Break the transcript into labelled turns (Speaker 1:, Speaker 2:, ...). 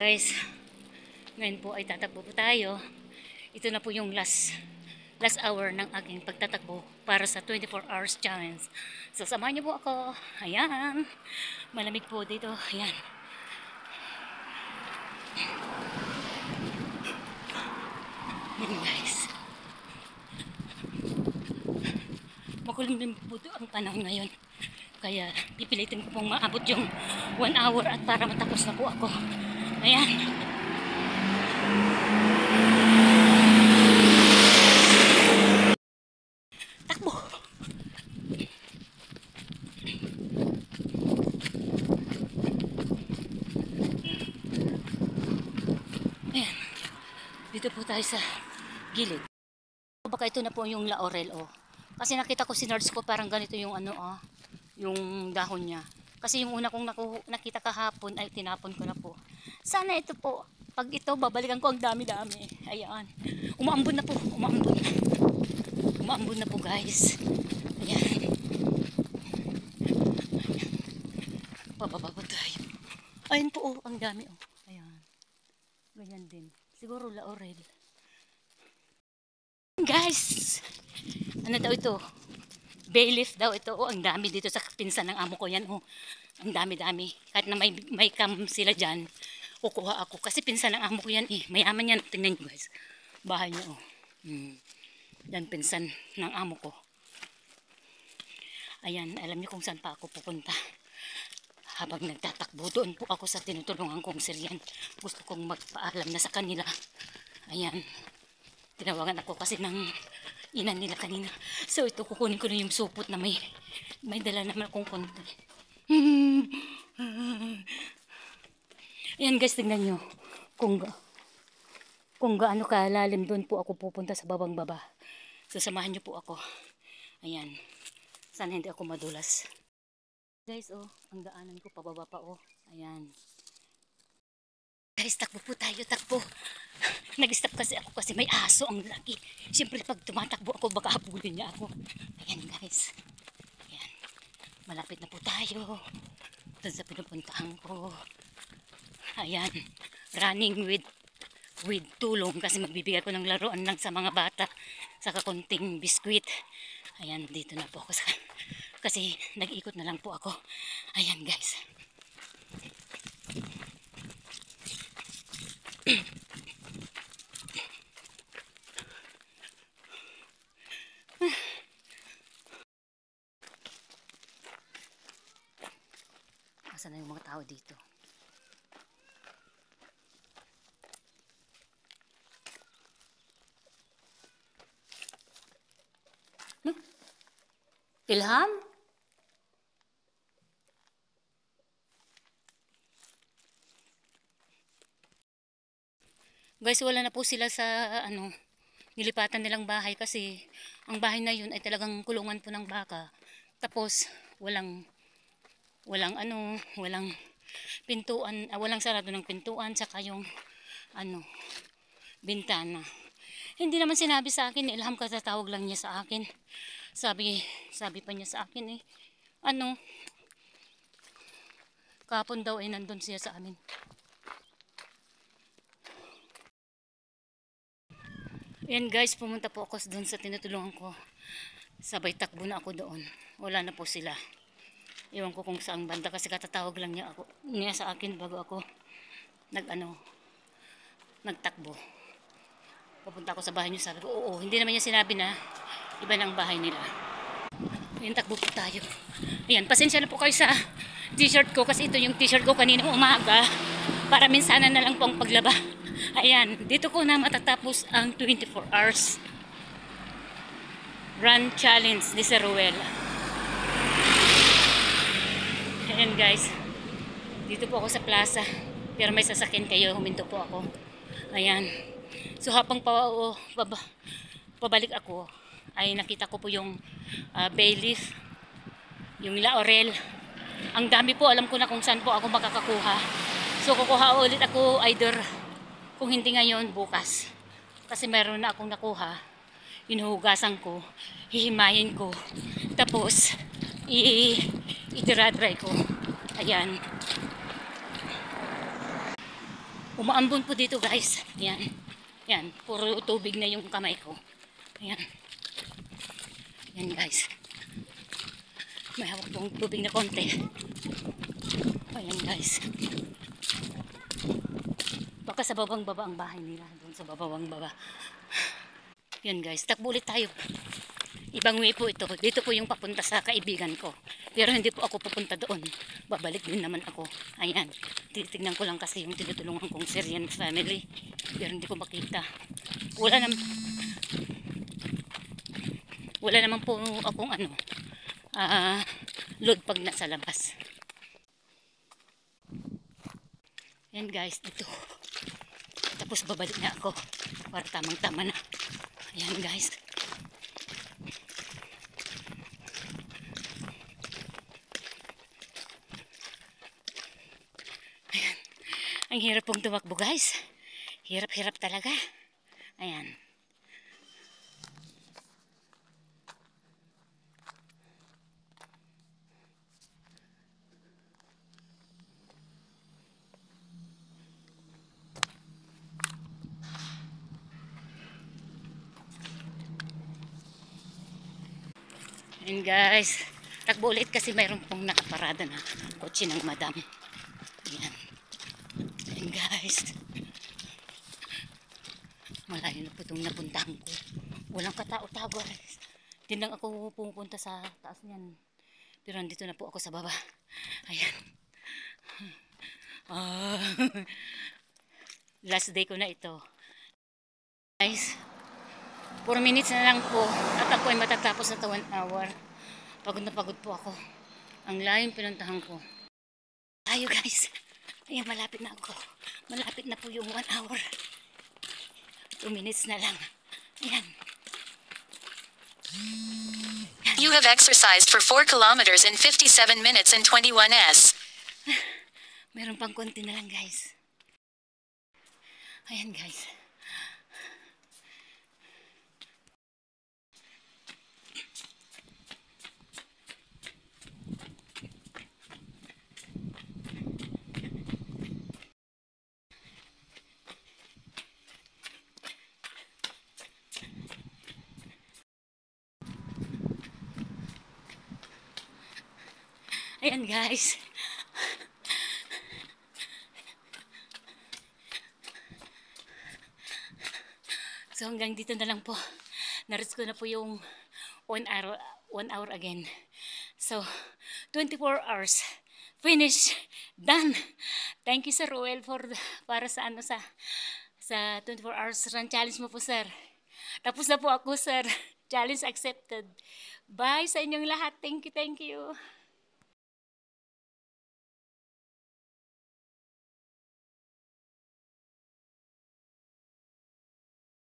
Speaker 1: Guys, ngayon po ay tatakbo po tayo. Ito na po yung last hour ng aking pagtatakbo para sa 24 hours challenge. So samahan niyo po ako. Ayan. Malamig po dito. Ayan. Ayan guys. Makulimlim po ang panahon ngayon. Kaya pipilitin ko pong maabot yung 1 hour at para matapos na po ako. Ayan. Takbo. Ayan. Dito po tayo sa gilid. Baka ito na po yung laurel, oh. Kasi nakita ko sinerge ko parang ganito yung ano, yung dahon niya. Kasi yung una kong nakita kahapon ay tinapon ko na po. Sana ito po, pag ito babalikan ko ang dami-dami. Ayan. Umaambon na po, umaambon. Umaambon na po guys. Ayan. Pababa tayo. Ayun po, oh, ang dami, oh. Ayan. Ganyan din. Siguro laurel. Guys, ano daw ito? Bay leaf daw ito. Oh, ang dami dito sa pinsan ng amo ko yan. Oh, ang dami-dami. Kahit na may cam sila dyan, kukuha ako. Kasi pinsan ng amo ko yan eh. Mayaman yan. Tingnan nyo guys. Bahay niya oh. Yan pinsan ng amo ko. Ayan, alam niyo kung saan pa ako pupunta. Habang nagtatakbo, doon po ako sa tinutulungan kong Syrian. Gusto kong magpaalam na sa kanila. Ayan. Tinawagan ako kasi ng ina nila kanina. So ito, kukunin ko na yung supot na may dala naman akong konti. Ayan guys, tingnan nyo. Kung gaano kalalim doon po ako pupunta sa babang baba. So samahan nyo po ako. Ayan. Sana hindi ako madulas. Guys, oh, ang daanan ko pababa pa, oh. Ayan. Guys, takbo po tayo, takbo. Nag-stop kasi ako kasi may aso ang laki. Siyempre pag tumatakbo ako baka habulin niya ako. Ayan guys. Ayan. Malapit na po tayo. Doon sa pinupuntahan ko. Ayan. Running with tulong kasi magbibigay ko ng laruan lang sa mga bata. Saka konting biskwit. Ayan, dito na po ako kasi nag-ikot na lang po ako. Ayan guys. Asan na yung mga tao dito? Ilham? Guys, wala na po sila sa nilipatan nilang bahay kasi ang bahay na yun ay talagang kulungan po ng baka. Tapos walang pintuan, walang sarado ng pintuan saka yung bintana. Hindi naman sinabi sa akin, Ilham, katatawag lang niya sa akin. Sabi pa niya sa akin kahapon daw ay nandun siya sa amin. Yan guys, pumunta po ako doon sa tinutulungan ko. Sabay takbo na ako doon. Wala na po sila. Iwan ko kung saan banda kasi katatawag lang niya sa akin bago ako nagtakbo. Pupunta ako sa bahay niyo, sabi ko, oo, hindi naman niya sinabi na iba ng bahay nila. Ayan, takbo po tayo. Ayan, pasensya na po kayo sa t-shirt ko kasi ito yung t-shirt ko kaninang umaga para minsanan na lang po ang paglaba. Ayan, dito ko na matatapos ang 24 hours run challenge ni Sir Ruel. Ayan guys, dito po ako sa plaza pero may sasakyan kayo, huminto po ako. Ayan, so habang pabalik ako ay nakita ko po yung bay leaf, yung laurel. Ang dami po, alam ko na kung saan po ako makakakuha. So kukuha ulit ako either kung hindi ngayon, bukas. Kasi meron na akong nakuha. Hinuhugasan ko, hihimayin ko, tapos idira-dry ko. Ayan. Umaambon po dito guys. Yan. Yan. Puro tubig na yung kamay ko. Yan. Yan guys. May hawak pong tubig na konti. Ayan guys. Baka sa babang baba ang bahay nila. Doon sa babawang baba. Yan guys. Takbo ulit tayo. Ibang way po ito. Dito po yung papunta sa kaibigan ko. Pero hindi po ako pupunta doon. Babalik din naman ako. Ayan. Titignan ko lang kasi yung tinutulungan kong Syrian family. Pero hindi ko makita. Wala naman po akong load pag nasa labas. Yan guys, dito. Tapos babalik na ako para tamang-tama na. Ayan guys. Ayan. Ang hirap pong tumakbo guys. Hirap-hirap talaga. Ayan. Ayan guys, takbo ulit kasi mayroon pong nakaparada na kotse ng madam. Ayan. Ayan guys. Malayo na po itong napuntahan ko. Walang katao-tao guys. Din lang ako pupunta sa taas niyan. Pero nandito na po ako sa baba. Ayan. Last day ko na ito. Guys. 4 minutes na lang po at ako ay matatapos na 1 hour. Pagod na pagod po ako. Ang layong pinuntahan ko. Tayo guys. Ayan, malapit na ako. Malapit na po yung 1 hour. 2 minutes na lang. Ayan.
Speaker 2: You have exercised for 4 kilometers in 57 minutes and 21 s.
Speaker 1: Meron pang konti na lang guys. Ayan guys. Ayan guys. So hanggang dito na lang po. Na-reach ko na po yung 1 hour again. So 24 hours. Finish. Done. Thank you Sir Ruel para sa sa 24 hours run challenge mo po sir. Tapos na po ako sir. Challenge accepted. Bye sa inyong lahat. Thank you, thank you.